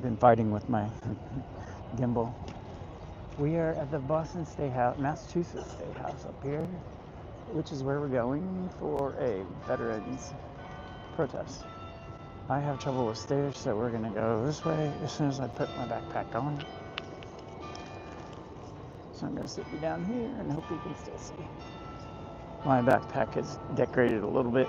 I've been fighting with my gimbal. We are at the Boston State House, Massachusetts State House up here, which is where we're going for a veterans protest. I have trouble with stairs, so we're gonna go this way as soon as I put my backpack on. So I'm gonna sit you down here and hope you can still see. My backpack is decorated a little bit.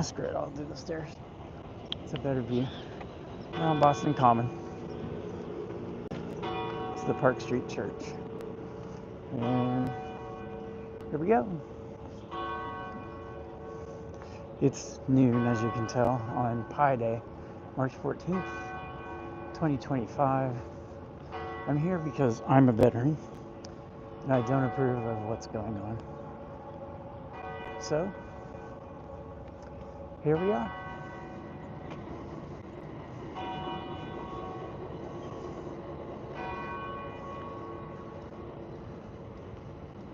Screw it, I'll do the stairs. It's a better view. We're on Boston Common. It's the Park Street Church. And here we go. It's noon, as you can tell, on Pi Day, March 14th, 2025. I'm here because I'm a veteran and I don't approve of what's going on. So, here we are.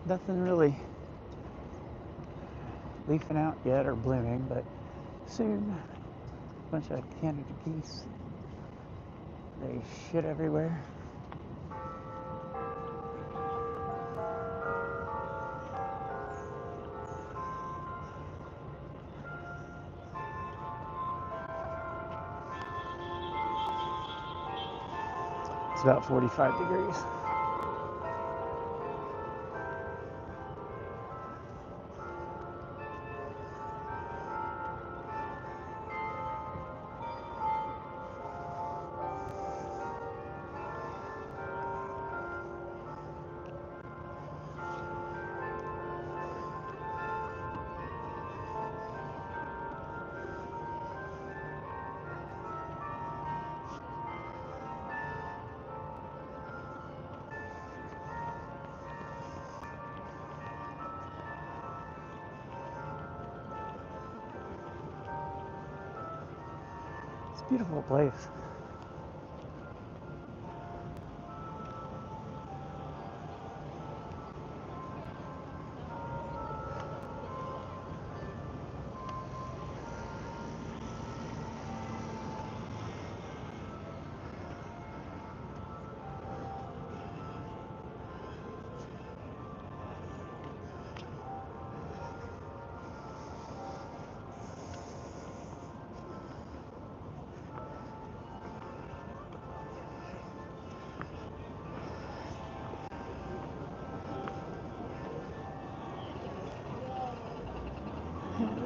Nothing really leafing out yet or blooming, but soon. A bunch of Canada geese. They shit everywhere. It's about 45 degrees. It's a beautiful place.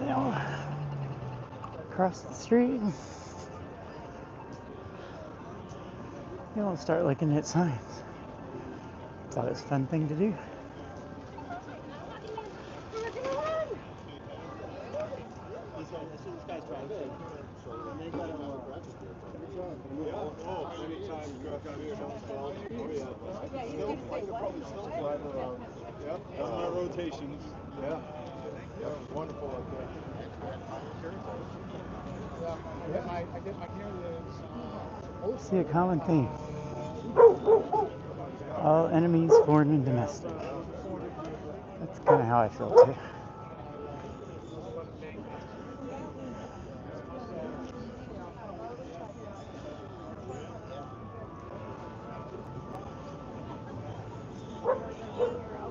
Now, across the street, you don't start looking at signs. Thought it was a fun thing to do. Rotations. Yeah. Yeah, wonderful like that. See a common theme. All enemies, foreign and domestic. That's kind of how I feel too.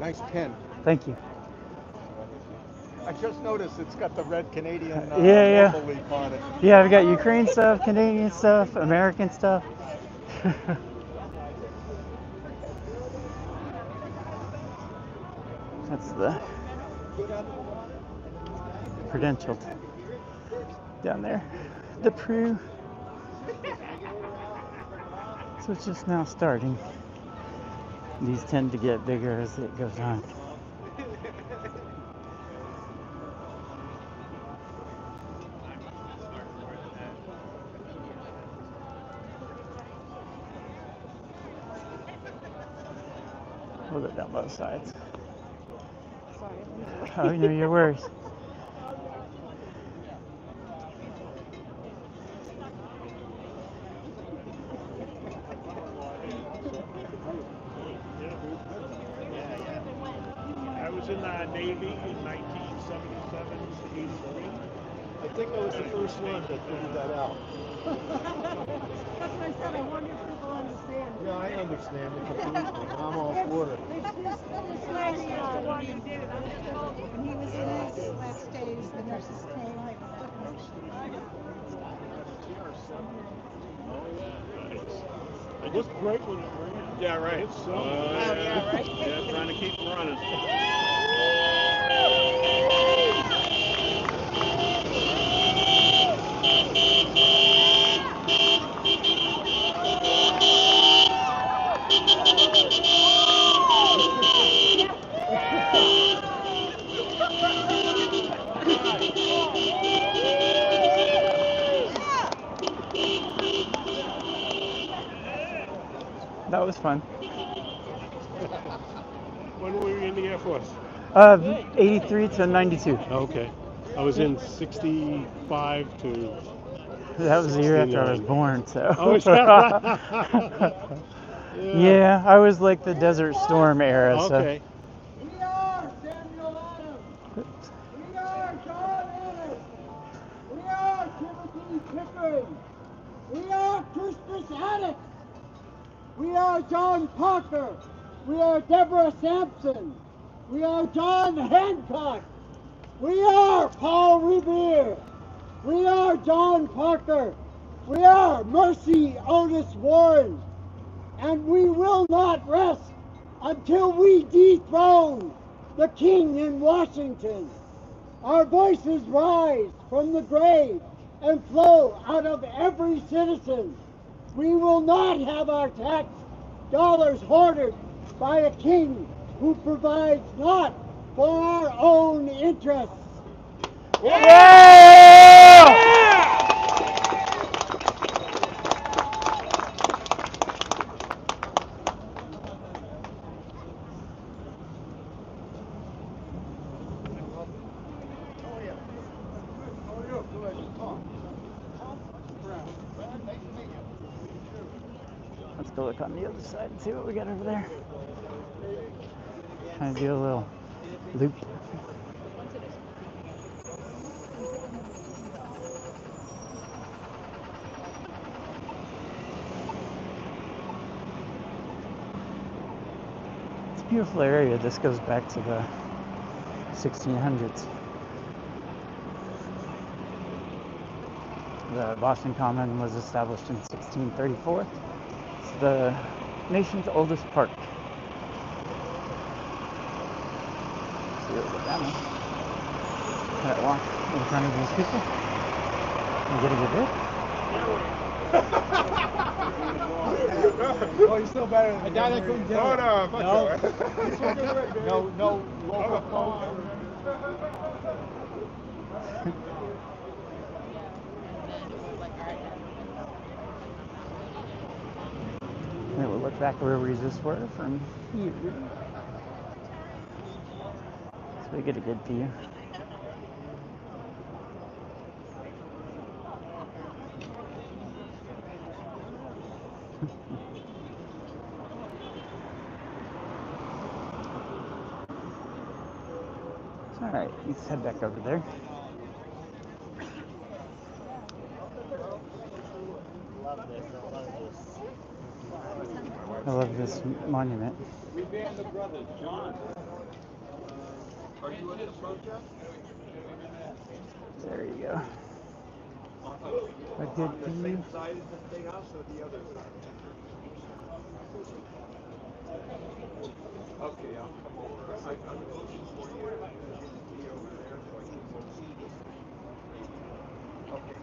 Nice pen. Thank you. I just noticed it's got the red Canadian yeah. logo leaf on it. Yeah, I've got Ukraine stuff, Canadian stuff, American stuff. That's the credentialed down there. The Prue. So it's just now starting. These tend to get bigger as it goes on. Hold it down both sides. Oh, you know your worries. I was in the Navy in 1977 to 83. I think I was the first one that figured that out. That's what I said. I wonder if people understand. Yeah, I understand it completely. I'm all for it. This lady, when he was in his last days, the nurses came. It was great when it rained. Yeah, right. It's so Yeah, right. Yeah, trying to keep them running. That was fun. When were you in the Air Force? 83 to 92. Okay. I was in 65 to That was the year after I was 69. born, so. Oh, is that right? Yeah, I was like the Desert Storm era, so. Okay. We are Samuel Adams. We are John Adams. We are Timothy Pickering. We are Christmas Attucks. We are John Parker. We are Deborah Sampson. We are John Hancock. We are Paul Revere. We are John Parker. We are Mercy Otis Warren. And we will not rest until we dethrone the king in Washington. Our voices rise from the grave and flow out of every citizen. We will not have our tax dollars hoarded by a king who provides not for our own interests. Let's go look on the other side and see what we got over there. Trying to do a little loop. It's a beautiful area. This goes back to the 1600s. The Boston Common was established in 1634. It's the nation's oldest park. See what we got down there. Can I walk in front of these people and get a good hit? Oh, you're still better than I doubt I couldn't do it. Oh, no, fuck No, no local phone. And we'll look back where we just were from here. So we get a good view. Alright, let's head back over there. I love this monument. We banned the brothers, John. Are you in the protest? There you go. A good On the view. same side as the State House or the other side? Okay, I'll come over. I'm looking for you. Be over there so I can go see you. Okay.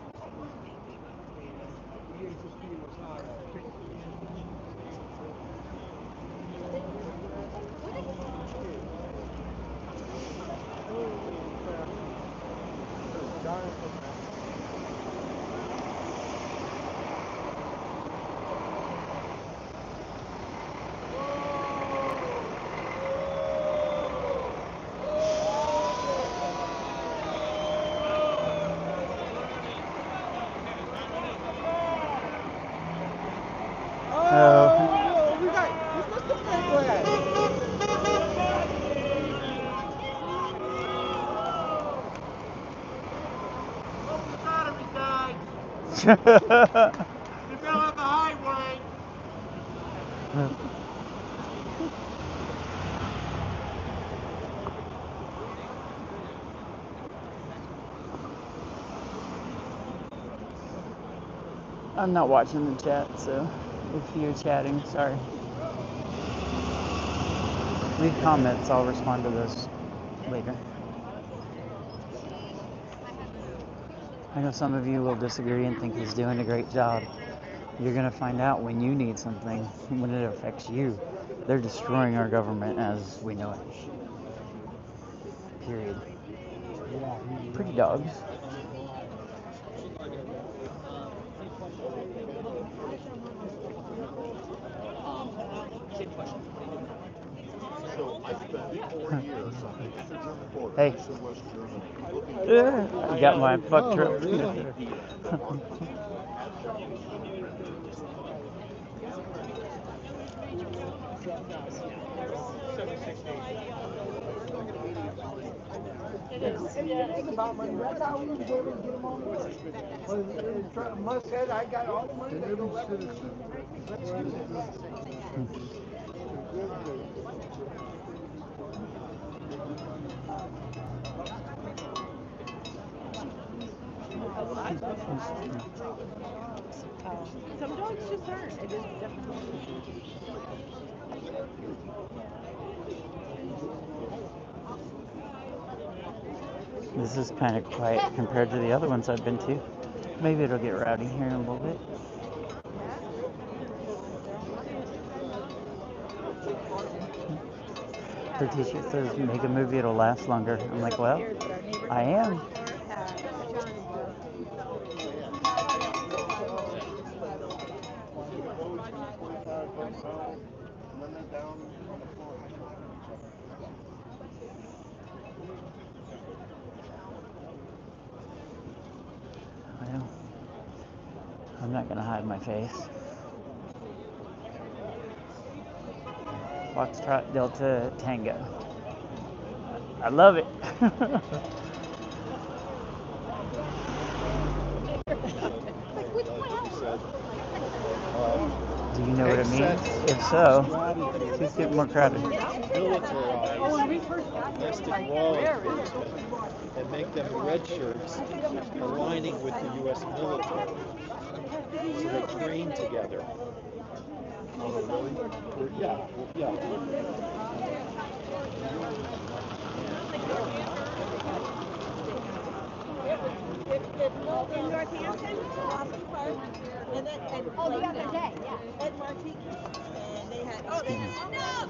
He fell on the highway. I'm not watching the chat, so if you're chatting, sorry. Leave comments, I'll respond to those later. I know some of you will disagree and think he's doing a great job. You're going to find out when you need something, when it affects you. They're destroying our government as we know it. Period. Pretty dogs. So I spent 4 years on the German border Hey. in West Germany. I got my buck truck. About money. That's how we was able to get them on the list. Musk said, I got all the money. They don't let me. Some dogs just aren't. It is definitely. This is kind of quiet compared to the other ones I've been to. Maybe it'll get rowdy here in a little bit. Her t-shirt says, make a movie, it'll last longer. I'm like, well, I am. Well, I'm not gonna hide my face. Foxtrot Delta Tango. I love it. Do you know what it means? If so, please get more crowded. Militarize domestic law enforcement and make them red shirts aligning with the U.S. military. So they train together. Yeah. In Northampton, Boston Park, and then the other day, yeah, at Martine, and they had stand up,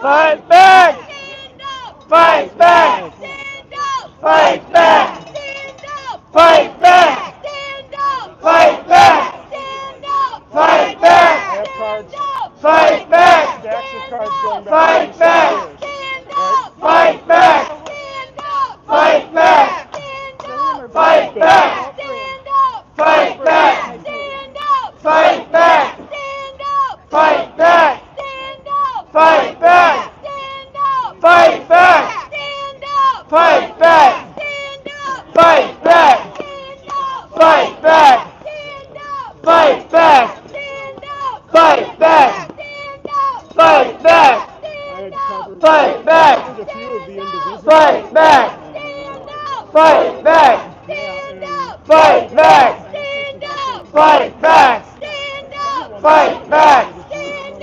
Fight back! stand up, Fight back! stand up, Fight back! stand up, Fight back! stand up, Fight back! stand up, Fight back! stand up, Fight back! Stacks of cards going back Fight back! stand up, Fight back! stand up, Fight back! stand up, Fight back! stand up, Fight back! stand up, Fight back! stand up, Fight back! stand up, Fight back! stand up, Fight back! stand up, Fight back! stand up, Fight back! stand up, Fight back! stand up, Fight back! stand up, Fight back! stand up, Fight back! stand up, Fight back! A few of the individuals. Fight back! stand up, Fight back! stand up, Fight back! stand up, Fight back! stand up, Fight back! stand up,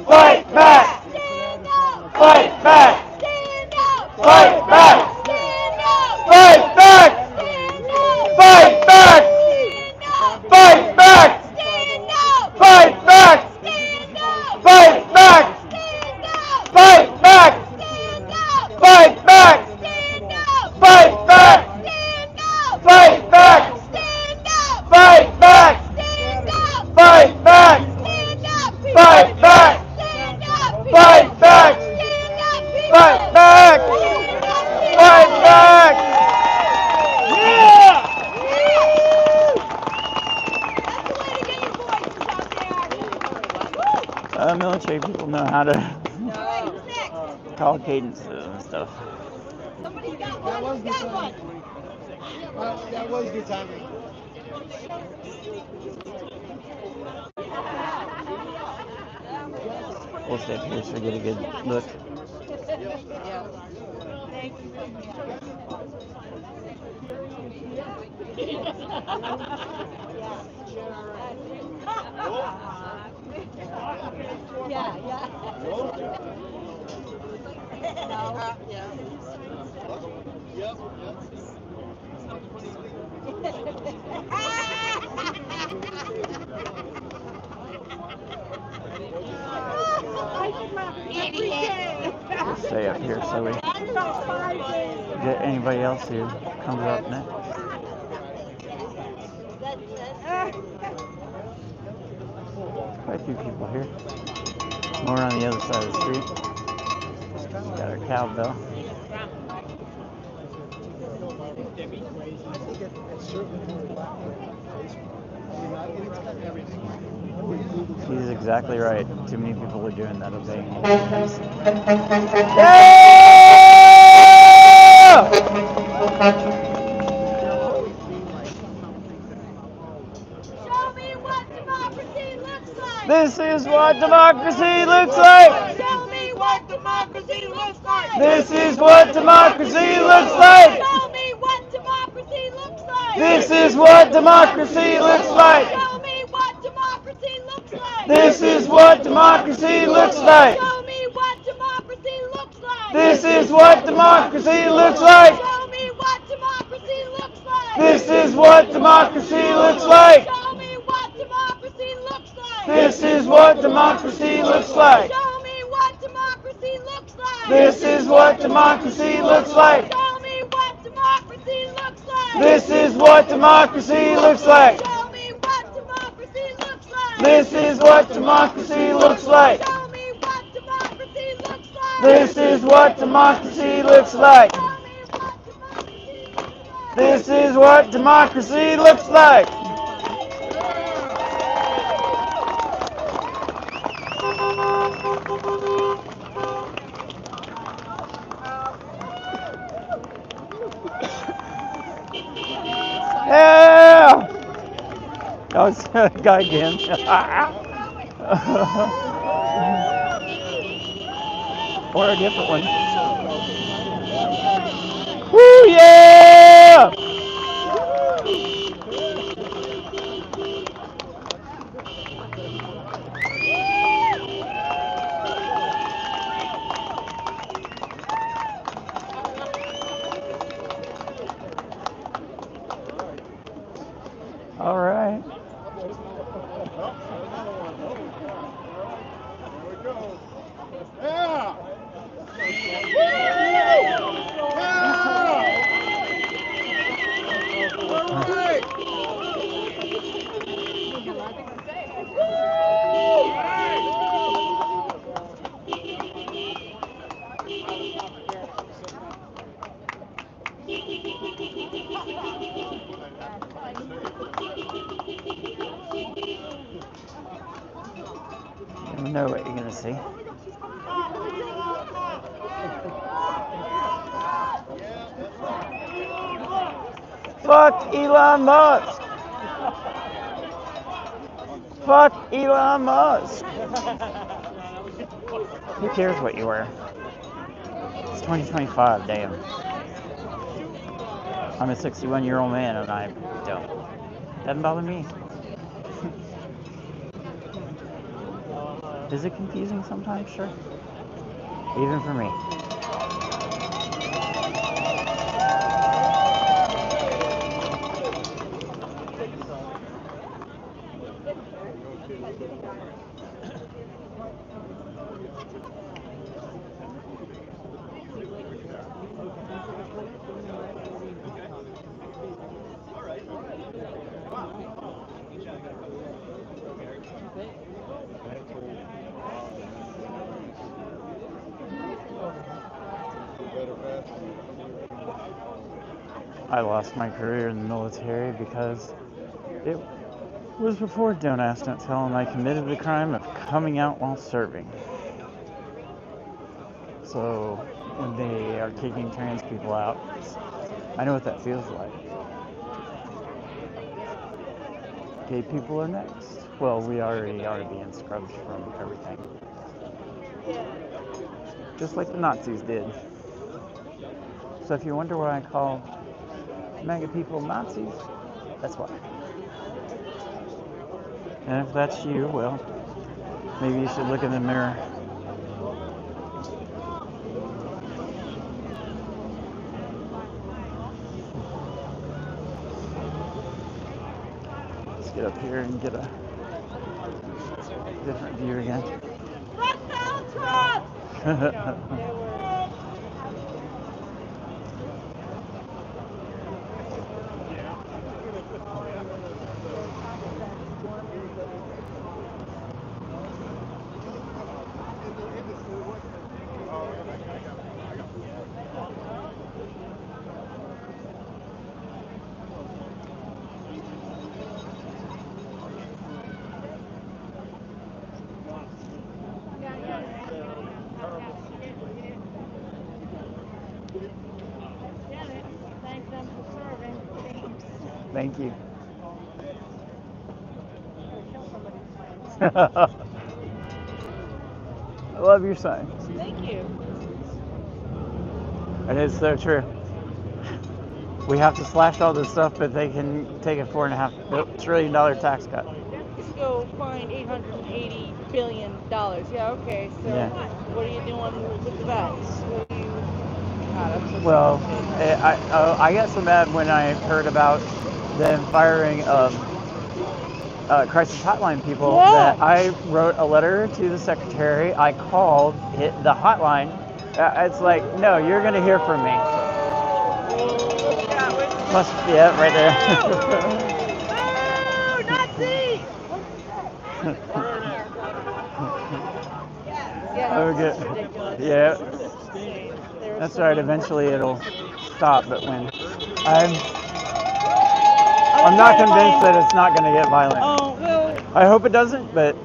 Fight back! stand up, Fight back! stand up, Fight back! stand up, Fight back! stand up, Fight back! Fight back! stand up, Fight back! stand up, Fight back! stand up, Fight back! stand up, Fight back! stand up, Fight back! stand up, Fight back! stand up, Fight back! stand up, Fight back! stand up, people. Fight back! Stand up, people. Fight back! Stand up, people. Fight back! Fight back! That's the way to get your voices out there. Military people know how to All right, who's next? call cadences and stuff. Somebody's got one. Who's got one? Well, that was good timing. We'll stay up here so we get a good look. We'll stay up here so we get anybody else who comes up next. Quite a few people here. More on the other side of the street. Got our cowbell. He's exactly right. Too many people are doing that, obeying. Yeah! Show me what democracy looks like. This is what democracy looks like. Show me what democracy looks like. This is what democracy looks like. Show me what democracy looks like. This is what democracy looks like. Show me what democracy looks like. This is what democracy looks like. Show me what democracy looks like. This is what democracy looks like. Show me what democracy looks like. This is what democracy looks like. Show me what democracy looks like. This is what democracy looks like. Show me what democracy looks like. This is what democracy looks like. Show me what democracy looks like. This is what democracy looks like. Show me what democracy looks like. This is what democracy looks like. Show me what democracy looks like. This is what democracy looks like. Show me what democracy looks like. This is what democracy looks like. Yeah! That was a guy again. Or a different one. Woo, yeah! All right. Yeah! You know what you're gonna see. Fuck Elon Musk. Fuck Elon Musk. Who cares what you wear? It's 2025, damn. I'm a 61-year-old man and I don't. Doesn't bother me. Is it confusing sometimes? Sure. Even for me. I lost my career in the military because it was before Don't Ask, Don't Tell, and I committed the crime of coming out while serving. So when they are kicking trans people out, I know what that feels like. Gay people are next. Well, we already are being scrubbed from everything. Just like the Nazis did. So if you wonder why I call MAGA people Nazis, that's why. And if that's you, well, maybe you should look in the mirror. Let's get up here and get a different view again. Thank you. I love your sign. Thank you. It is so true. We have to slash all this stuff, but they can take a $4.5 trillion tax cut. Just go find $880 billion. Yeah, okay. So Yeah. what are you doing with the vets? What are you? God, I'm so Well, sorry. I got so mad when I heard about them firing crisis hotline people that I wrote a letter to the secretary. I called the hotline. It's like, no, you're going to hear from me. Must, yeah, right there. Oh, Nazi! Okay. Yeah. That's right. Eventually it'll stop, but when I'm not convinced that it's not going to get violent. Oh, well. I hope it doesn't, but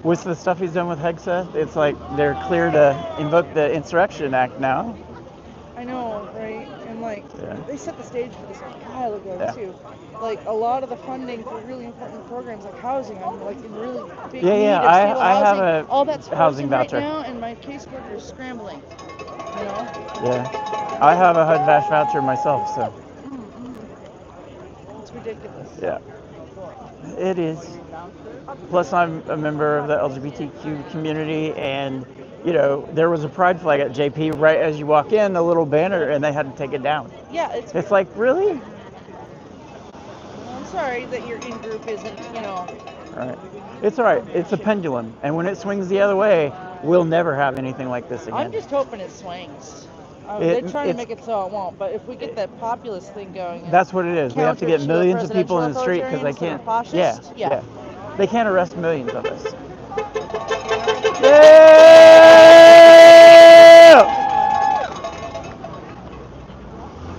with the stuff he's done with Hegseth, it's like they're clear to invoke the Insurrection Act now. I know, right? And like, they set the stage for this a while ago too. Like a lot of the funding for really important programs like housing, I'm like in really big Yeah, need yeah, of I stable have housing. a All that's housing frozen voucher. right now, and my caseworker is scrambling. You know? Yeah. I have a HUD-VASH voucher myself, so. It's ridiculous. Yeah. It is. Plus, I'm a member of the LGBTQ community, and you know, there was a pride flag at JP right as you walk in, a little banner, and they had to take it down. Yeah, It's like, really? I'm sorry that your in-group isn't, you know. All right. It's all right. It's a pendulum, and when it swings the other way, we'll never have anything like this again. I'm just hoping it swings. They're trying to make it so it won't, but if we get that populist thing going, that's what it is. We have to get millions of people in the street because they can't. Yeah. They can't arrest millions of us.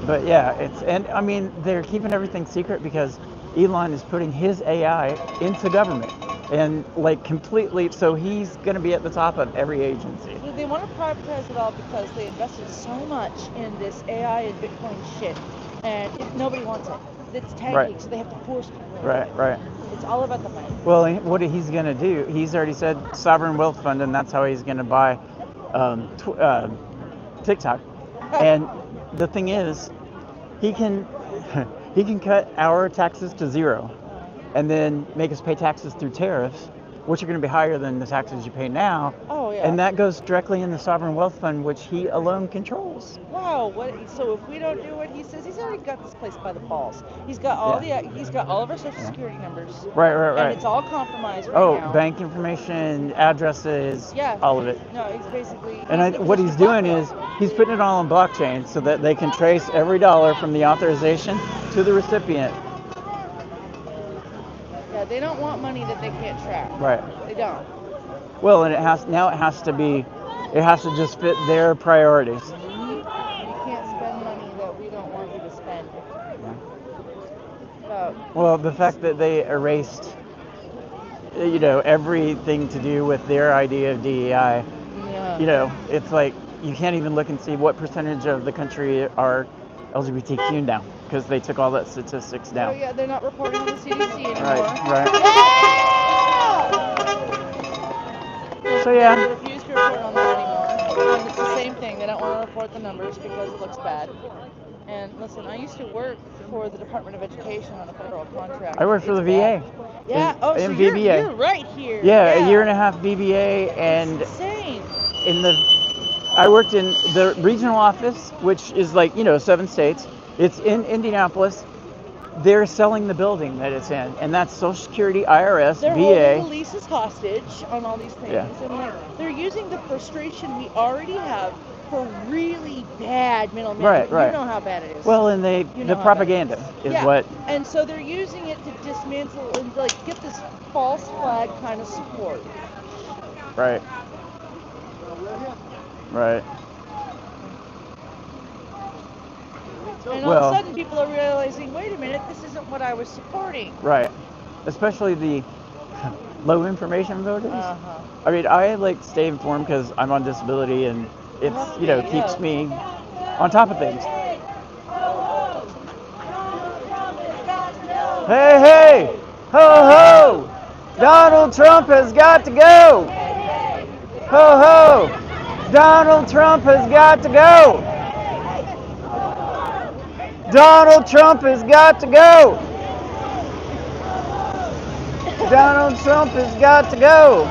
But yeah, and I mean, they're keeping everything secret because Elon is putting his AI into government and like completely, so he's going to be at the top of every agency. They want to privatize it all because they invested so much in this AI and Bitcoin shit, and nobody wants it. It's tanking, so they have to force people. Right. It's all about the money. Well, what he's going to do, he's already said sovereign wealth fund, and that's how he's going to buy TikTok. And the thing is, he can cut our taxes to zero and then make us pay taxes through tariffs, which are going to be higher than the taxes you pay now. Oh, yeah. And that goes directly in the sovereign wealth fund, which he alone controls. Wow. So if we don't do what he says, he's already got this place by the balls. He's got all he's got all of our social security numbers. Right. And it's all compromised right now. Oh, bank information, addresses, all of it. No, he's basically. And what he's doing is he's putting it all on blockchain so that they can trace every dollar from the authorization to the recipient. Yeah, they don't want money that they can't track. Right. They don't. Well, and it has to just fit their priorities. You can't spend money that we don't want you to spend. Yeah. Well, the fact that they erased, you know, everything to do with their idea of DEI, you know, it's like you can't even look and see what percentage of the country are LGBTQ now. because they took all that statistics Oh down. yeah, they're not reporting on the CDC anymore. Right. So They yeah, refuse to report on that anymore. And it's the same thing. They don't want to report the numbers because it looks bad. And listen, I used to work for the Department of Education on a federal contract. I work for It's the bad. VA. Yeah. Oh, so in you're VBA. right here. Yeah, a year and a half VBA, and It's insane. I worked in the regional office, which is like 7 states. It's in Indianapolis. They're selling the building that it's in, and that's Social Security, IRS, They're VA. holding the leases hostage on all these things, Yeah. and they're using the frustration we already have for really bad middle Right. management. You know how bad it is. Well, and You know the how propaganda bad it is yeah. what. And so they're using it to dismantle and like get this false flag kind of support. Right. Right. And all of a sudden, people are realizing, wait a minute, this isn't what I was supporting. Right. Especially the low information voters. Uh-huh. I mean, I like stay informed because I'm on disability, and it's keeps me on top of things. Hey, hey, ho, ho! Donald Trump has got to go! Ho, ho! Donald Trump has got to go! Donald Trump has got to go! Donald Trump has got to go!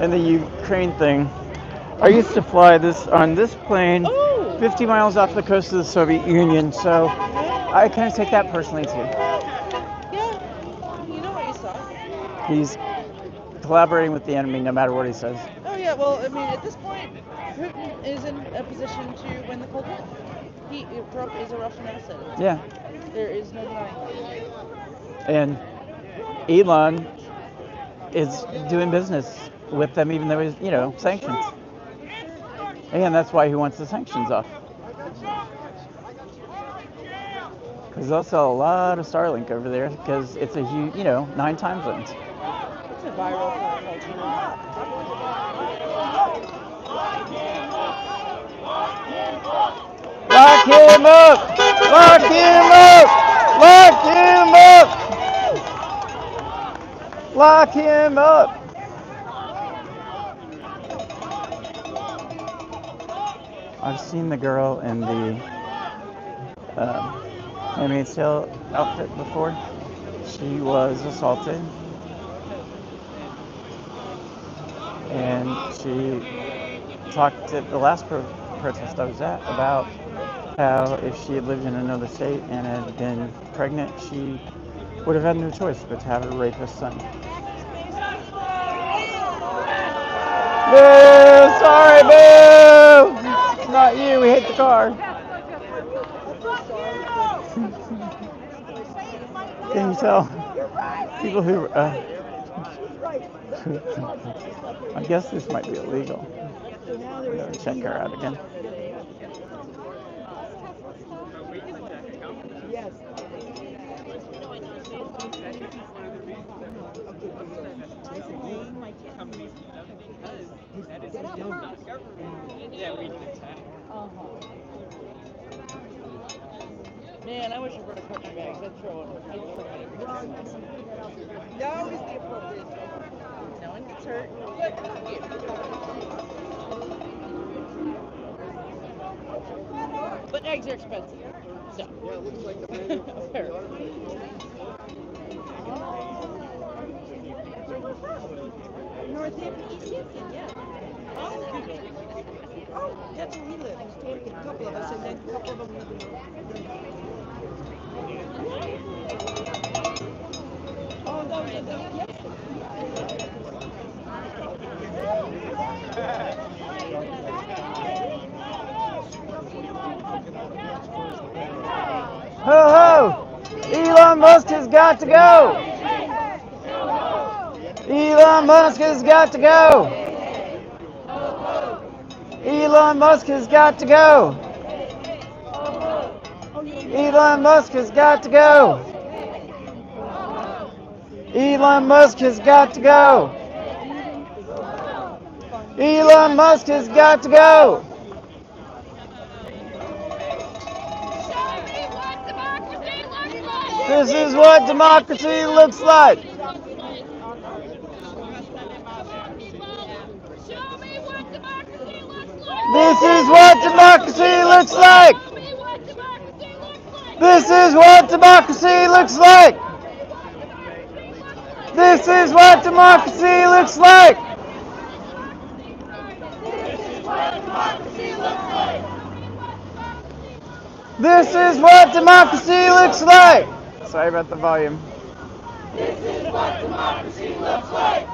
And the Ukraine thing. I used to fly on this plane 50 miles off the coast of the Soviet Union, so I kind of take that personally too. Yeah, you know what you saw. He's collaborating with the enemy no matter what he says. Oh yeah, well, I mean, at this point, Putin is in a position to win the Cold War. Trump is a Russian asset. Yeah. There is no denying that. And Elon is doing business with them, even though he's, sanctions. And that's why he wants the sanctions off. Because they'll sell a lot of Starlink over there because it's a huge, 9 time zones. It's a viral culture. Lock him up! Lock him up! Lock him up! Lock him up! I've seen the girl in the Handmaid's Tale outfit before. She was assaulted, and she talked at the last protest I was at about how if she had lived in another state and had been pregnant, she would have had no choice but to have a rapist son. Boo! Sorry, boo! It's not you, we hate the car. Can you tell? People who... I guess this might be illegal. I'm going to check her out again. Man, I wish I would have put my bags. I'd throw them. That was the appropriate. No one gets hurt. Good. But eggs are expensive. So. Yeah, it looks like apparently. Northampton, East Hampton, yeah. Oh, that's where we live. A couple of us, and then a couple of them live in Oh, those are the, yes. Ho ho! Elon Musk has got to go! Elon Musk has got to go! Elon Musk has got to go! Elon Musk has got to go! Elon Musk has got to go! Elon Musk has got to go. This is what democracy looks like. This is what democracy looks like. This is what democracy looks like. This is what democracy looks like. This is what democracy looks like. Sorry about the volume. This is what democracy looks like.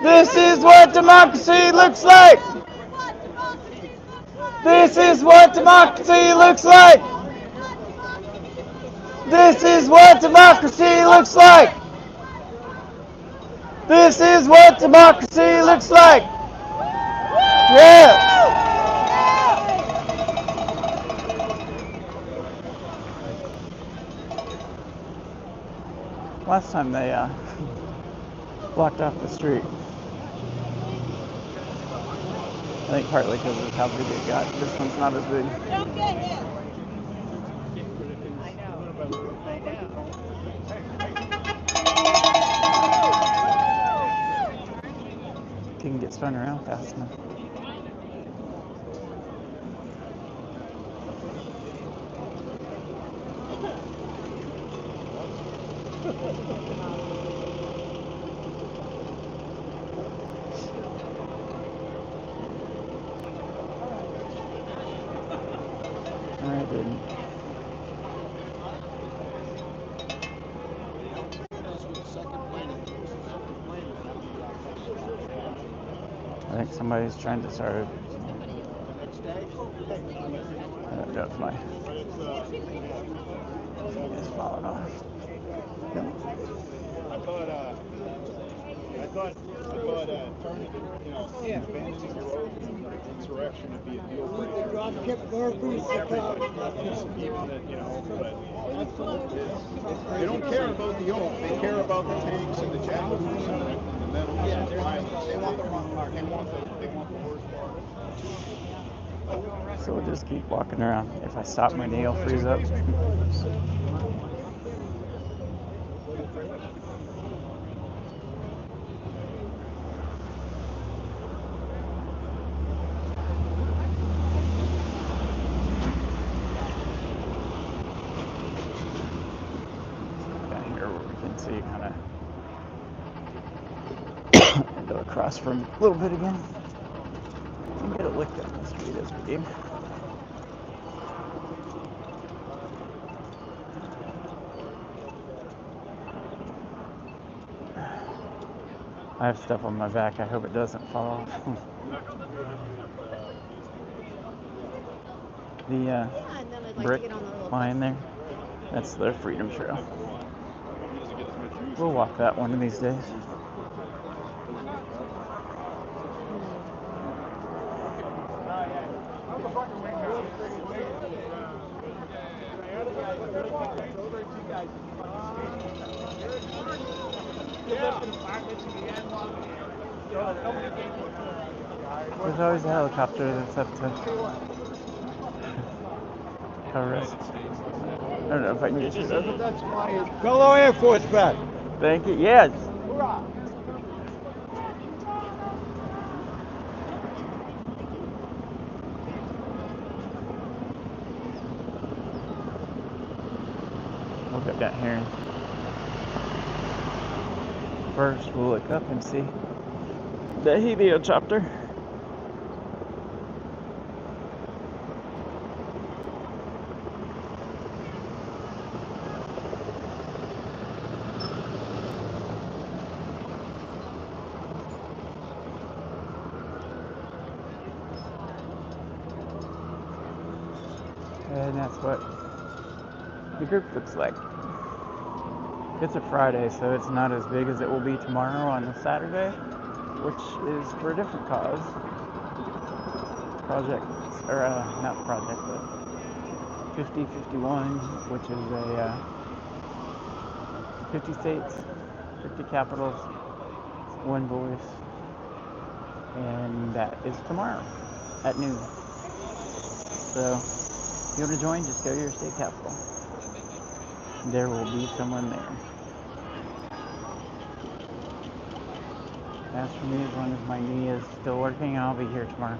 This is what democracy looks like. This is what democracy looks like. This is what democracy looks like. This is what democracy looks like. Yes. Last time they blocked off the street. I think partly because of how big it got. This one's not as big. Don't get hit. Can get spun around fast enough. I didn't. I think somebody's trying to start. I don't know if my thing is falling off. I thought turning, abandoning your own insurrection would be a deal breaker. But they don't care about the oath. They care about the tanks and the jackals and the medals and the violence. They want the wrong part. They want the worst part. So we'll just keep walking around. If I stop, my knee will freeze up. Down here where we can see kind of go across from a little bit again. And get a lick on the street as we do. I have stuff on my back. I hope it doesn't fall off. The brick line there, that's the Freedom Trail. We'll walk that one of these days. There's always a helicopter that's up to cover us. I don't know if I can get you though. That's my fellow Air Force vet. Thank you. Yes. We'll go down here. First, we'll look up and see the helichopter. And that's what the group looks like. It's a Friday, so it's not as big as it will be tomorrow on a Saturday, which is for a different cause. Project, or not project, but 5051, which is a 50 states, 50 capitals, one voice, and that is tomorrow at noon. So if you want to join, just go to your state capital. There will be someone there. As for me, as long as my knee is still working, I'll be here tomorrow.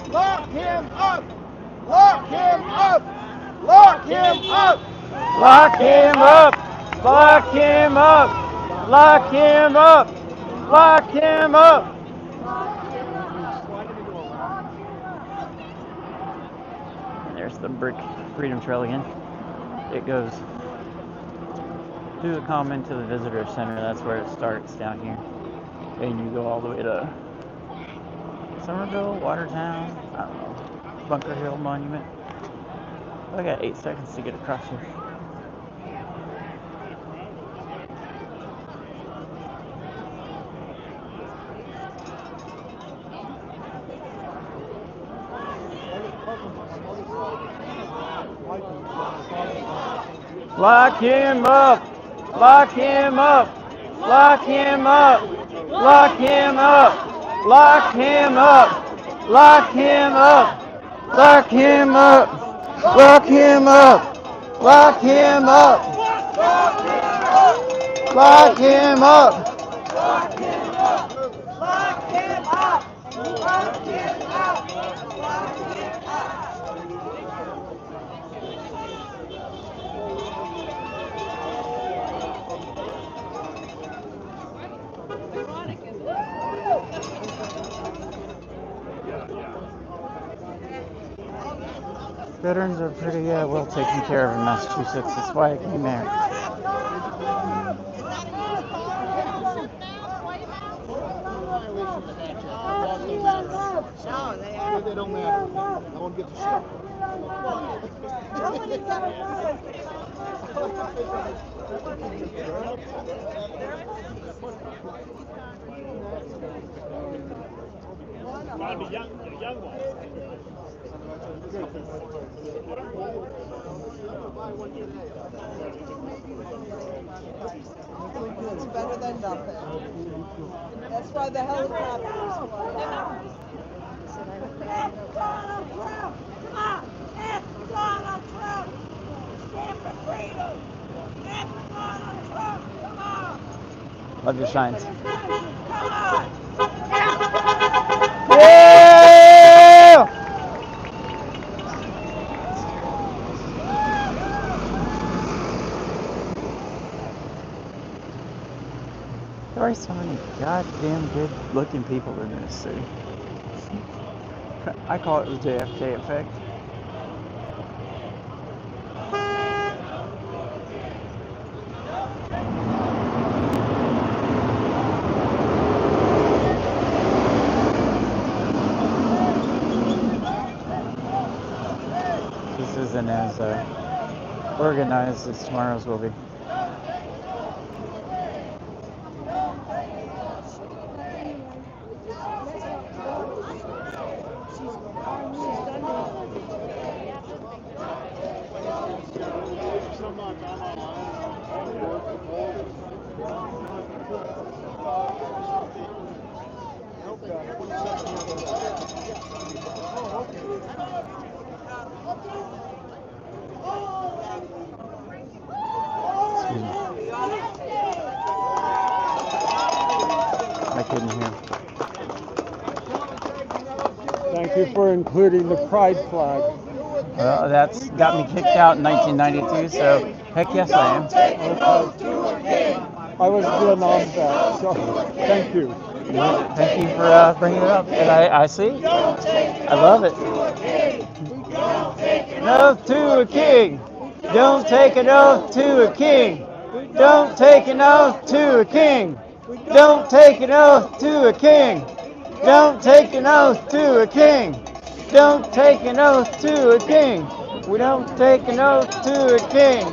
Lock him up! Lock him up! Lock him up! Lock him up! Lock him up! Lock him up! Lock him up! And there's the brick Freedom Trail again. It goes through the common to the visitor center. That's where it starts down here. And you go all the way to Somerville, Watertown, I don't know, Bunker Hill Monument. I got 8 seconds to get across here. Lock him up! Lock him up! Lock him up! Lock him up! Lock him up! Lock him up! Lock him up! Lock him up! Lock him up! Lock him up! Veterans are pretty well taken care of in Massachusetts. That's why I came there. They don't matter. No one gives a shit. The young one. It's better than nothing. That's why the helicopter is flying. It's Donald Trump! Come on! It's Donald Trump! Stand for freedom! Stand for Donald Trump! Come on! Love your signs. Come on! Yeah! There are so many goddamn good looking people in this city. I call it the JFK effect. This isn't as organized as tomorrow's will be. Excuse me. I couldn't hear. Thank you for including the pride flag. Well, that's got me kicked out in 1992, so heck yes I am. I was the non-vet, so thank you. Thank you for bringing it up. And I see. I love it. An oath to a king. Don't take an oath to a king. Don't take an oath to a king. Don't take an oath to a king. Don't take an oath to a king. Don't take an oath to a king. We don't take an oath to a king.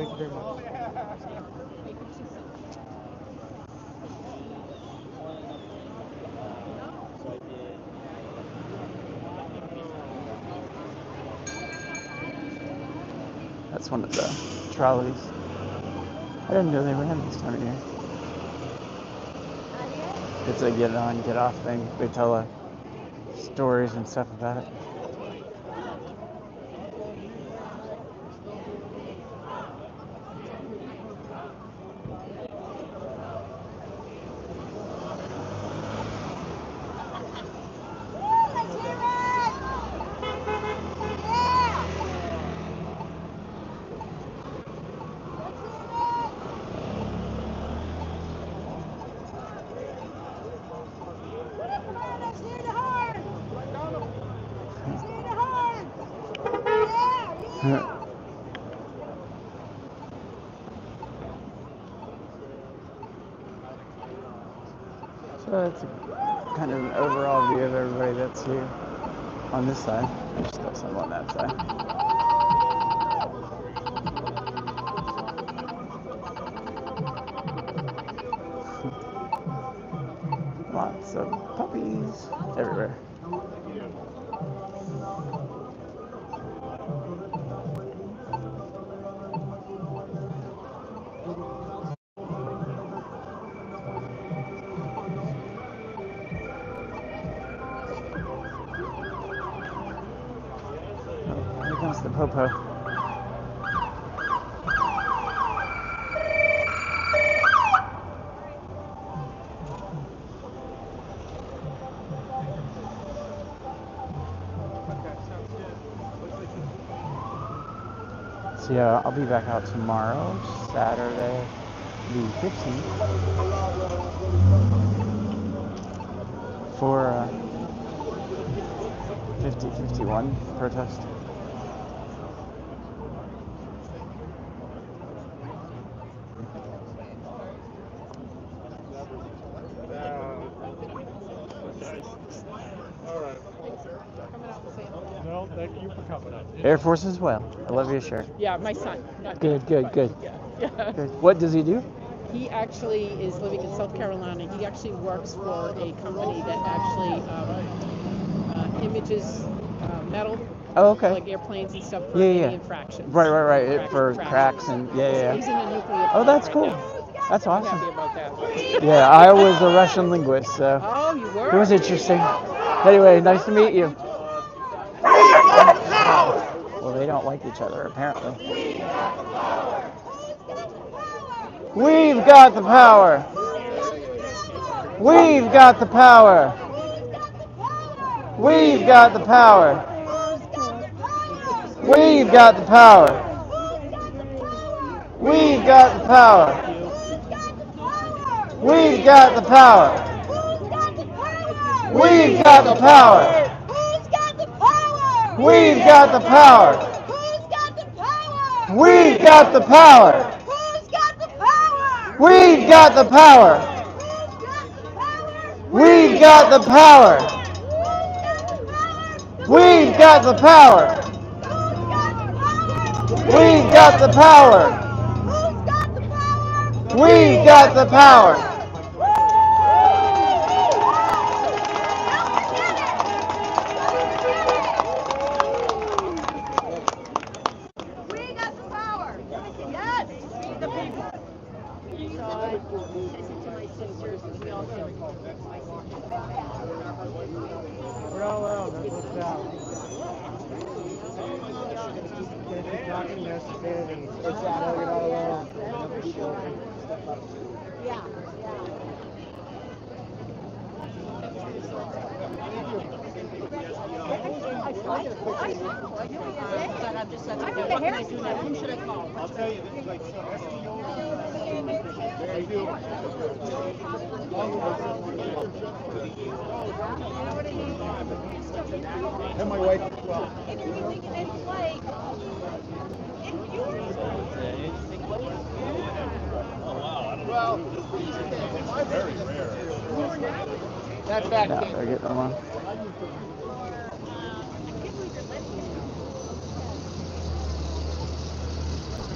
Thank you very much. That's one of the trolleys. I didn't know they ran this time of year. It's a get on, get off thing. They tell stories and stuff about it. So that's kind of an overall view of everybody that's here on this side. There's still some on that side. Lots of puppies everywhere. Oh, here comes the popo. So yeah, I'll be back out tomorrow, Saturday, the 15th, for 50-51 protest. No, thank you for coming up. Air Force as well. I love your shirt. Yeah, my son. Good. Yeah. Good. What does he do? He actually is living in South Carolina. He actually works for a company that actually images metal. Oh, okay. Like airplanes and stuff for Yeah. any infractions. Right. For cracks and yeah. He's in a nuclear Oh, plant that's right cool. now. That's I'm awesome. happy about that. Yeah, I was a Russian linguist, so Oh, you were? it was interesting. Anyway, nice to meet you. Well, they don't like each other, apparently. We've got the power. We've got the power. We've got the power. We've got the power. We've got the power. We've got the power. We've got the power. We've got the power. We've got the power. We've got the power. We've got the power. We've got the power. We've got the power. We've got the power. We're all around. That's what's out. It's not necessarily. It's that you're not alone. Yeah. Who should I call? I'll tell you, this is like very few. And my wife as well. Well, very rare. That's that. Yeah, they're getting them on.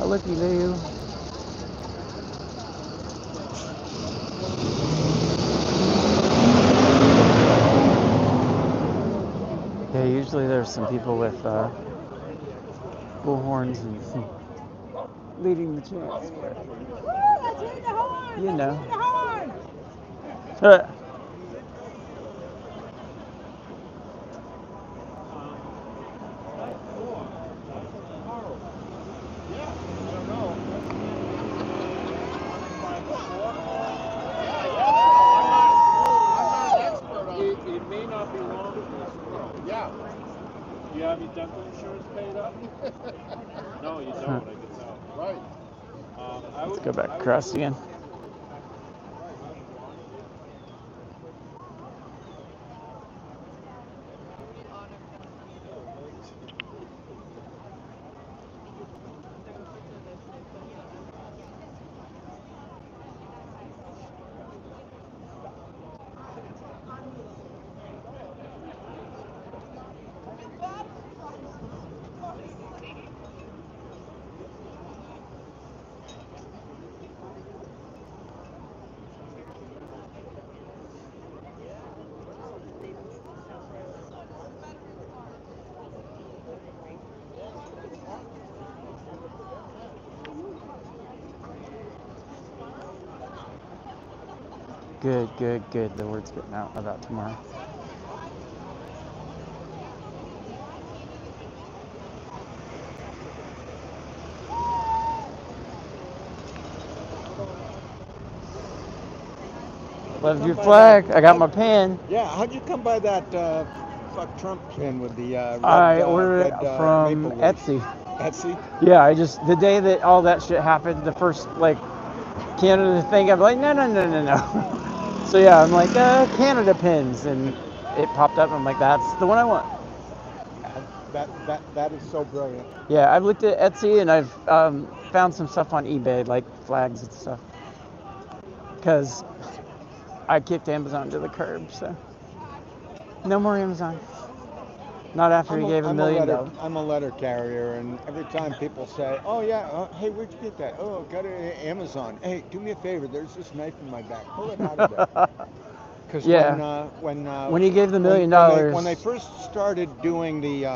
looky loo. Yeah, usually there's some people with bullhorns and leading the chants, but you know. It may not be long for this world. Yeah. Do you have your dental insurance paid up? No, you don't. I can tell. Right. Let's go back across again. Good, good, good. The word's getting out about tomorrow. Love your flag. I got my pen. Yeah, how'd you come by that fuck Trump pin with the red, I ordered red, it from maple leaf? Etsy. Etsy? Yeah, the day that all that shit happened, the first like Canada thing, I'm like, no. So yeah, I'm like, Canada pins, and it popped up. I'm like, that's the one I want. That is so brilliant. Yeah, I've looked at Etsy and I've found some stuff on eBay, like flags and stuff. Because I kicked Amazon to the curb, so no more Amazon. Not after he gave $1 million. I'm a letter carrier, and every time people say, "Oh yeah, hey, where'd you get that?" "Oh, got it at Amazon." "Hey, do me a favor. There's this knife in my back. Pull it out of there." Because Yeah. When he gave the $1 million, when they first started doing the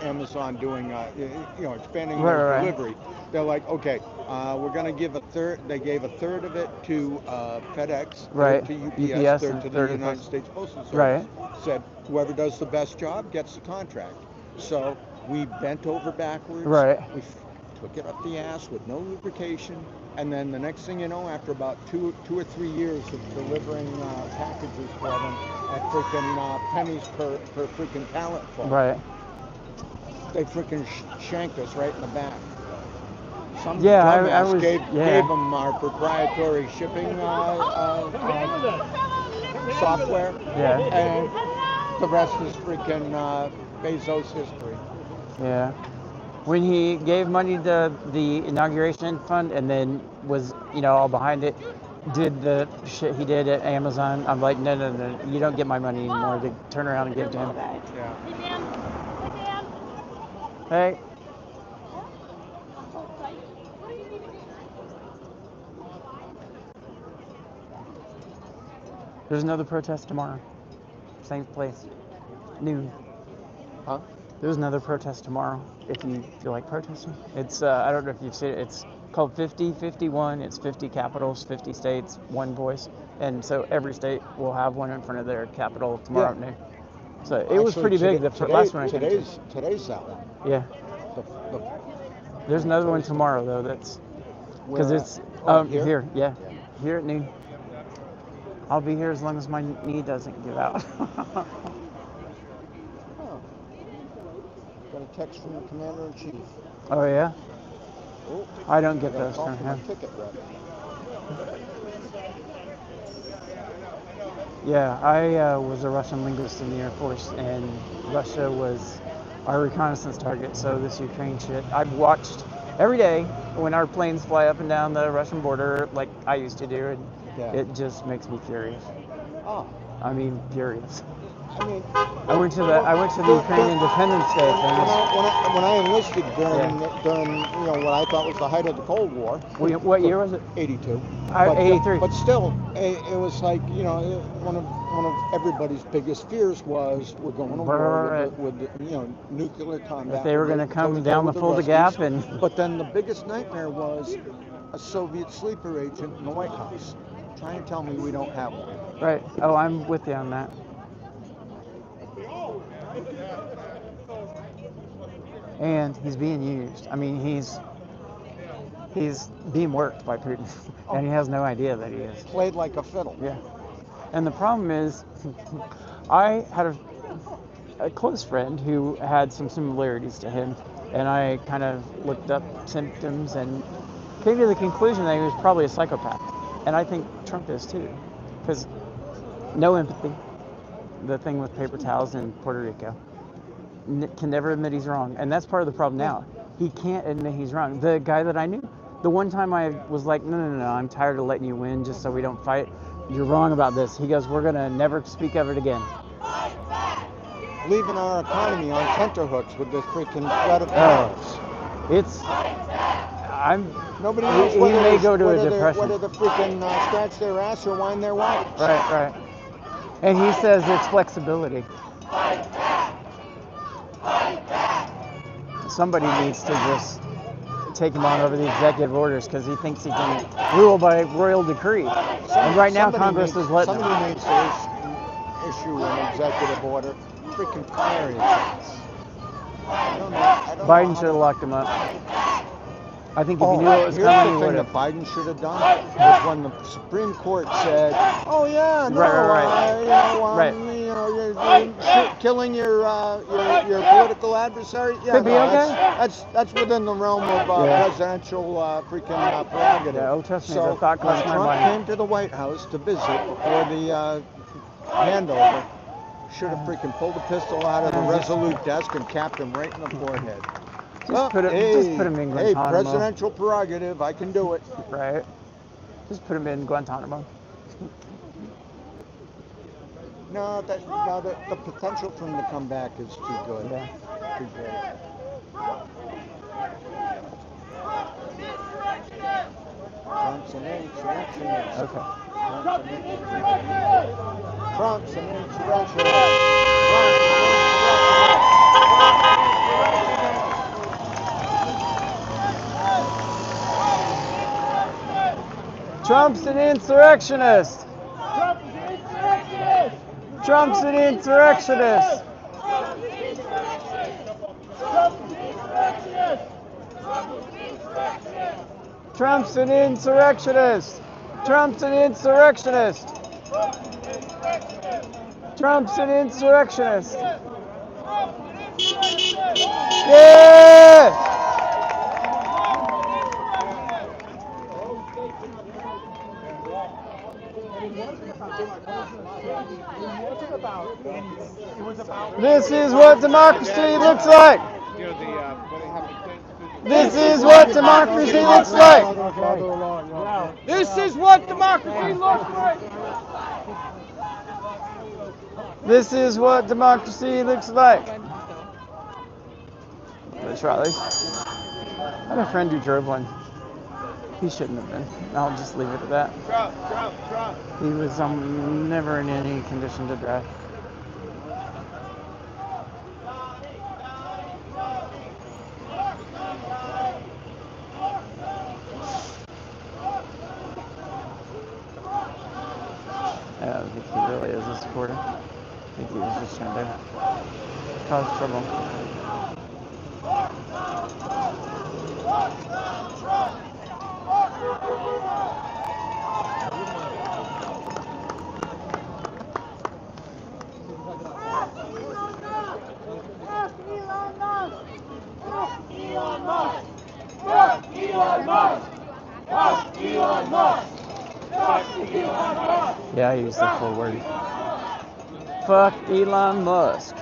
Amazon doing expanding their delivery, they're like, okay, we're going to give a third. They gave a third of it to FedEx, third to UPS, third to the United States Postal Service. Said whoever does the best job gets the contract. So we bent over backwards. We took it up the ass with no lubrication. And then the next thing you know, after about two or 3 years of delivering packages for them at freaking pennies per freaking pallet full, they freaking shanked us right in the back. Some dumbass gave them our proprietary shipping software, and the rest is freaking Bezos history. Yeah. When he gave money to the inauguration fund and then was, all behind it, did the shit he did at Amazon, I'm like, no, you don't get my money anymore. To turn around and give it to him. Yeah. Hey. There's another protest tomorrow. Same place. Noon. Huh? There's another protest tomorrow if you feel like protesting. It's, I don't know if you've seen it, it's called 50-51. It's 50 capitals, 50 states, one voice. And so every state will have one in front of their capital tomorrow at noon. So it was pretty big the last one I came to. Today's that one. Yeah. There's another one tomorrow though. That's because it's here. Yeah, here at noon. I'll be here as long as my knee doesn't give out. Got a text from the commander-in-chief. Oh yeah. Oh, I don't get those from him. Yeah, I was a Russian linguist in the Air Force, and Russia was our reconnaissance target. So this Ukraine shit, I've watched every day when our planes fly up and down the Russian border like I used to do, and it just makes me furious. I mean, furious. I mean, I went to the Ukraine Independence Day thing. When I enlisted during what I thought was the height of the Cold War. What year was it? 82. 83. But still, it was like one of everybody's biggest fears was we're going to war with nuclear combat. If they were going to come down the Fulda Gap and. But then the biggest nightmare was a Soviet sleeper agent in the White House trying to tell me we don't have one. Right. Oh, I'm with you on that. And he's being used. I mean, he's being worked by Putin, and he has no idea that he is. Played like a fiddle. Yeah. And the problem is, I had a close friend who had some similarities to him, and I kind of looked up symptoms and came to the conclusion that he was probably a psychopath. And I think Trump is too, because no empathy. The thing with paper towels in Puerto Rico. Can never admit he's wrong, and that's part of the problem now. He can't admit he's wrong. The guy that I knew, the one time I was like, no, I'm tired of letting you win just so we don't fight. You're wrong about this. He goes, we're gonna never speak of it again. Leaving our economy on tenterhooks with this freaking threat of tariffs. Nobody knows he may go to a depression. Whether the freaking scratch their ass or wind their wipes. Right. And he says it's flexibility. Somebody needs to just take him on over the executive orders because he thinks he can rule by royal decree. And right now Congress is letting him. Somebody needs to issue an executive order. Freaking fire his ass. Biden should have locked him up. I think if he knew what was coming, he would have. The thing that Biden should have done was when the Supreme Court said, "Oh yeah, no, you're killing your political adversary." Yeah, could be okay. That's within the realm of presidential freaking prerogative. Yeah, oh, trust me, so the thought crossed my Trump mind. came to the White House to visit before the handover. Should have freaking pulled a pistol out of the Resolute desk and capped him right in the forehead. Just put him in Guantanamo. Hey, presidential prerogative, I can do it. Right. Just put him in Guantanamo. No, the potential for him to come back is too good. Yeah. Too good. Trump's an insurrectionist. Okay. Trump's an insurrectionist. Trump's an insurrectionist. Trump's an insurrectionist. Trump's an insurrectionist. Trump's an insurrectionist. Trump's an insurrectionist. Yeah! This is what democracy looks like. This is what democracy looks like. This is what democracy looks like. This is what democracy looks like. Let's try this. I had a friend who drove one. He shouldn't have been. I'll just leave it at that. He was never in any condition to drive. I don't think he really is a supporter. I think he was just trying to cause trouble. Yeah, I use the full word. Fuck Elon Musk.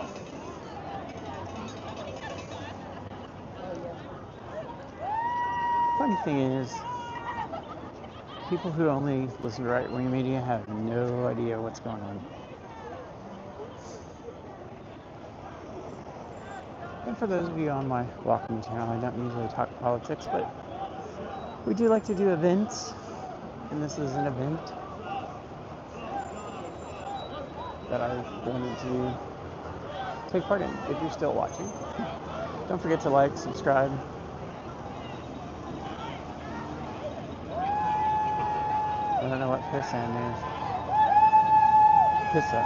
Funny thing is, people who only listen to right-wing media have no idea what's going on. And for those of you on my welcome channel, I don't usually talk politics, but we do like to do events, and this is an event that I wanted to take part in. If you're still watching, don't forget to like, subscribe. I don't know what pissa means. Pissa.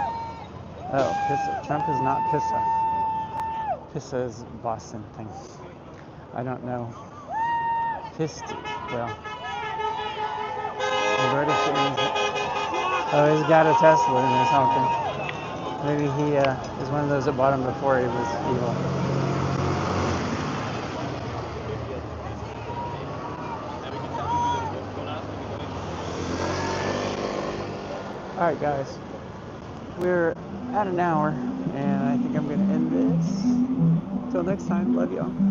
Oh, pissa. Trump is not pissa. Pissa is a Boston thing. I don't know. Pisty. Well, Alberta means. Oh, he's got a Tesla in his honking. Maybe he is one of those that bought him before he was evil. Alright guys, we're at an hour and I think I'm going to end this. Till next time, love y'all.